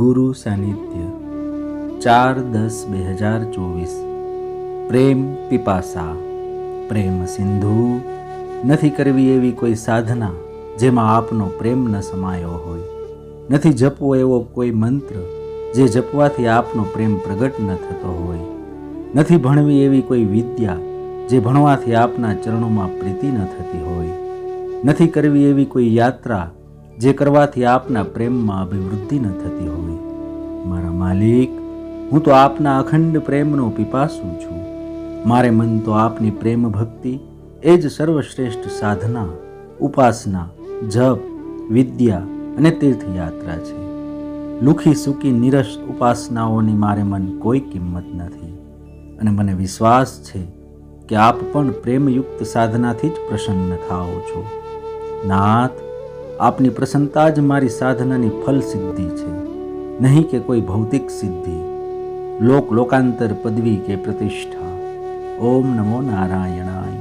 ગુરુ સાનિધ્ય 4/10/2024 પ્રેમ પીપાસા પ્રેમ સિંધુ નથી કરવી એવી કોઈ સાધના જેમાં આપનો પ્રેમ ન સમાયો હોય, નથી જપવો એવો કોઈ મંત્ર જે જપવાથી આપનો પ્રેમ પ્રગટ ન થતો હોય, નથી ભણવી એવી કોઈ વિદ્યા જે ભણવાથી આપના ચરણોમાં પ્રીતિ ન થતી હોય, નથી કરવી એવી કોઈ યાત્રા જે કરવાથી આપના પ્રેમમાં અભિવૃદ્ધિ ન થતી હોય. મારા માલિક, હું તો આપના અખંડ પ્રેમનો પીપાસુ છું. મારે મન તો આપની પ્રેમ ભક્તિ એ જ સર્વશ્રેષ્ઠ સાધના, ઉપાસના, જપ, વિદ્યા અને તીર્થયાત્રા છે. લુખી સૂકી નિરસ ઉપાસનાઓની મારે મન કોઈ કિંમત નથી, અને મને વિશ્વાસ છે કે આપ પણ પ્રેમયુક્ત સાધનાથી જ પ્રસન્ન થાઓ છો. નાથ, આપની પ્રસન્નતા જ મારી સાધનાની ફલ સિદ્ધિ છે, નહીં કે કોઈ ભૌતિક સિદ્ધિ, લોકાંતર પદવી કે પ્રતિષ્ઠા. ઓમ નમો નારાયણાય.